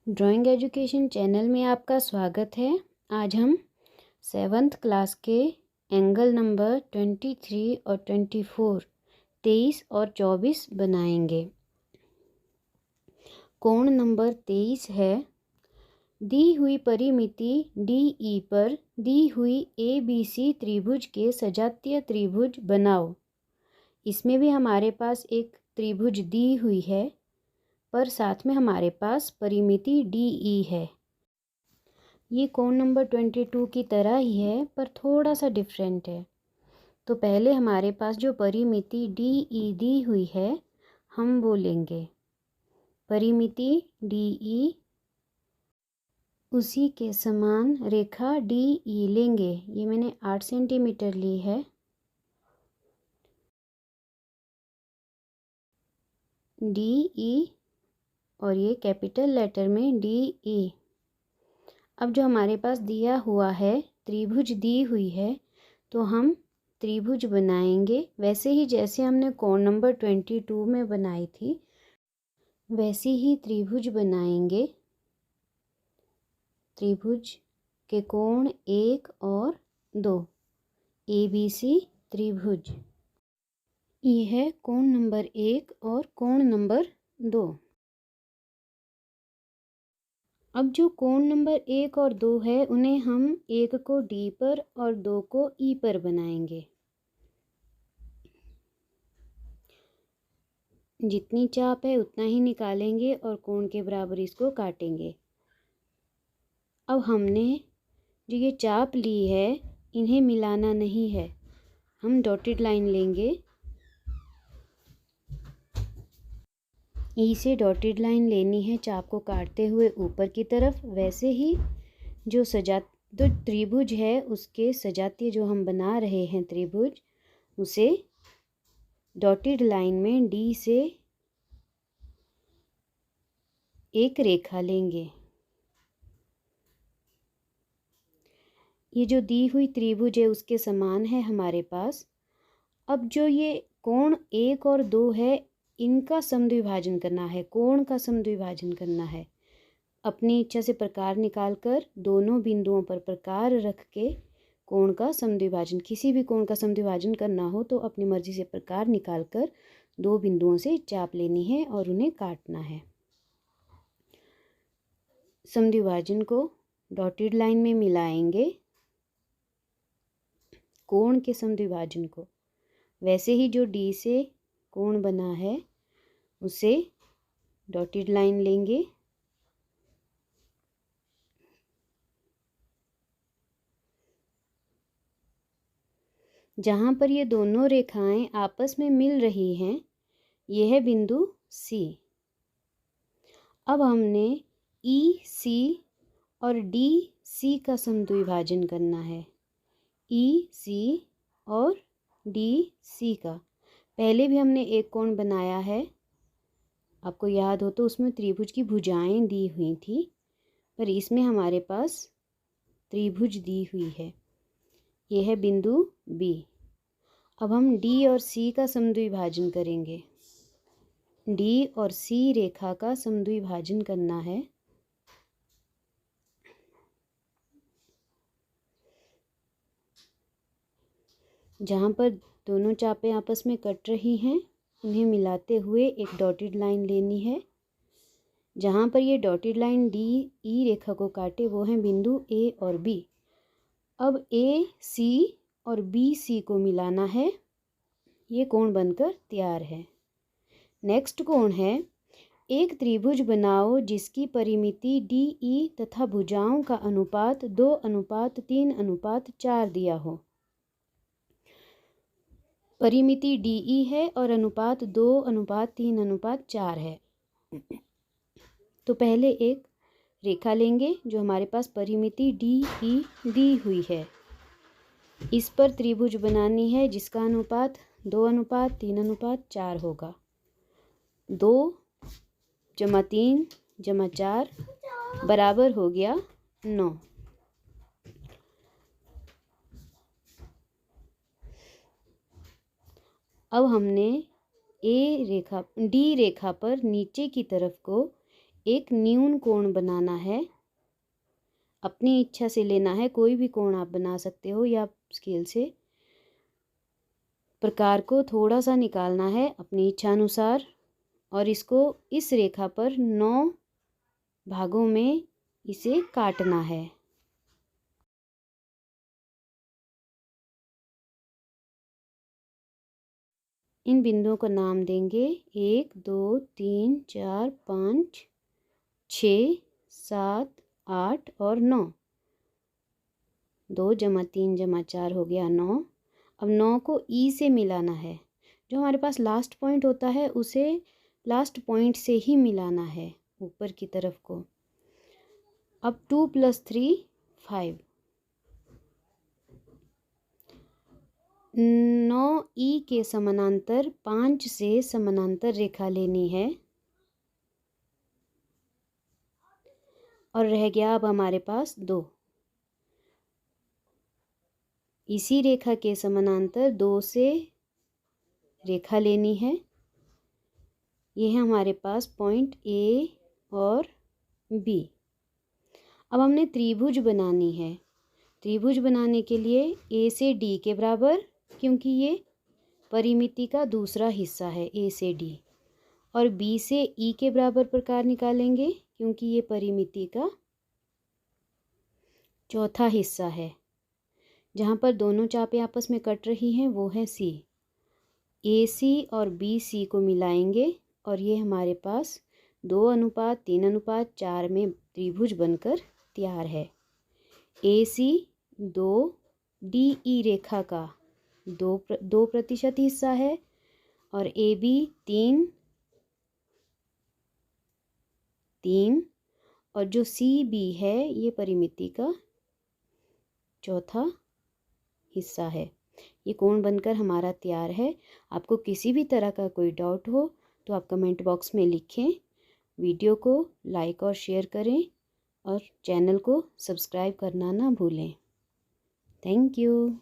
Drawing education channel में आपका स्वागत है। आज हम 7th क्लास के एंगल नंबर 23 और 24, 23 और 24 बनाएंगे। कोण नंबर 23 है, दी हुई परिमिति DE पर दी हुई ABC त्रिभुज के सजातीय त्रिभुज बनाओ। इसमें भी हमारे पास एक त्रिभुज दी हुई है, पर साथ में हमारे पास परिमिति DE है। ये कोण नंबर 22 की तरह ही है, पर थोड़ा सा डिफरेंट है। तो पहले हमारे पास जो परिमिति DE दी हुई है, हम बोलेंगे परिमिति DE, उसी के समान रेखा DE लेंगे। ये मैंने 8 सेंटीमीटर ली है। DE और ये कैपिटल लेटर में DE। अब जो हमारे पास दिया हुआ है, त्रिभुज दी हुई है, तो हम त्रिभुज बनाएंगे वैसे ही जैसे हमने कोण नंबर 22 में बनाई थी, वैसे ही त्रिभुज बनाएंगे। त्रिभुज के कोण 1 और 2, ABC त्रिभुज। ये है कोण नंबर 1 और कोण नंबर 2। अब जो कोण नंबर 1 और 2 है, उन्हें हम 1 को D पर और 2 को E पर बनाएंगे। जितनी चाप है उतना ही निकालेंगे और कोण के बराबर इसको काटेंगे। अब हमने जो ये चाप ली है, इन्हें मिलाना नहीं है। हम डॉटेड लाइन लेंगे। ई से डॉटेड लाइन लेनी है चाप को काटते हुए ऊपर की तरफ। वैसे ही जो त्रिभुज है, उसके सजातीय जो हम बना रहे हैं त्रिभुज, उसे डॉटेड लाइन में D से एक रेखा लेंगे। ये जो दी हुई त्रिभुज है उसके समान है हमारे पास। अब जो ये कोण 1 और 2 है, इनका समद्विभाजन करना है, कोण का समद्विभाजन करना है। अपनी इच्छा से प्रकार निकालकर दोनों बिंदुओं पर प्रकार रख के कोण का समद्विभाजन, किसी भी कोण का समद्विभाजन करना हो तो अपनी मर्जी से प्रकार निकालकर दो बिंदुओं से चाप लेनी है और उन्हें काटना है। समद्विभाजन को डॉटेड लाइन में मिलाएंगे, कोण के समद्विभाजन को। वैसे ही जो D से कोण बना है, उसे डॉटेड लाइन लेंगे। जहाँ पर ये दोनों रेखाएं आपस में मिल रही हैं, यह है बिंदु C। अब हमने EC और DC का समद्विभाजन करना है। EC और DC का। पहले भी हमने एक कोण बनाया है, आपको याद हो तो उसमें त्रिभुज की भुजाएं दी हुई थी, पर इसमें हमारे पास त्रिभुज दी हुई है। यह है बिंदु B। अब हम D और C का समद्विभाजन करेंगे। D और C रेखा का समद्विभाजन करना है। जहाँ पर दोनों चापें आपस में कट रही हैं, उन्हें मिलाते हुए एक डॉटेड लाइन लेनी है। जहाँ पर ये डॉटेड लाइन DE रेखा को काटे, वो हैं बिंदु A और B। अब AC और BC को मिलाना है। ये कोण बनकर तैयार है। नेक्स्ट कोण है, एक त्रिभुज बनाओ जिसकी परिमिति DE तथा भुजाओं का अनुपात 2:3:4 दिया हो। परिमिति DE है और अनुपात 2:3:4 है। तो पहले एक रेखा लेंगे जो हमारे पास परिमिति DE दी हुई है। इस पर त्रिभुज बनानी है जिसका अनुपात 2:3:4 होगा। 2 + 3 + 4 बराबर हो गया 9। अब हमने D रेखा पर नीचे की तरफ को एक न्यून कोण बनाना है। अपनी इच्छा से लेना है, कोई भी कोण आप बना सकते हो या स्केल से। प्रकार को थोड़ा सा निकालना है अपनी इच्छा अनुसार और इसको इस रेखा पर 9 भागों में इसे काटना है। इन बिंदुओं को नाम देंगे 1 2 3 4 5 6 7 8 और 9। 2 + 3 + 4 हो गया 9। अब 9 को ई से मिलाना है। जो हमारे पास लास्ट पॉइंट होता है उसे लास्ट पॉइंट से ही मिलाना है ऊपर की तरफ को। अब 2 + 3 5। 9 ई के समानांतर 5 से समानांतर रेखा लेनी है और रह गया अब हमारे पास 2। इसी रेखा के समानांतर 2 से रेखा लेनी है। ये है हमारे पास पॉइंट ए और बी। अब हमने त्रिभुज बनानी है। त्रिभुज बनाने के लिए ए से डी के बराबर, क्योंकि ये परिमिति का दूसरा हिस्सा है ए से डी, और बी से ई के बराबर प्रकार निकालेंगे क्योंकि ये परिमिति का चौथा हिस्सा है। जहाँ पर दोनों चापें आपस में कट रही हैं वो है सी। ए सी और बी सी को मिलाएंगे और ये हमारे पास 2:3:4 में त्रिभुज बनकर तैयार है। ए सी 2 डी ई रेखा का 2% हिस्सा है और ए बी 3 और जो सी बी है ये परिमिति का चौथा हिस्सा है। ये कोण बनकर हमारा तैयार है। आपको किसी भी तरह का कोई डाउट हो तो आप कमेंट बॉक्स में लिखें। वीडियो को लाइक और शेयर करें और चैनल को सब्सक्राइब करना ना भूलें। Thank you.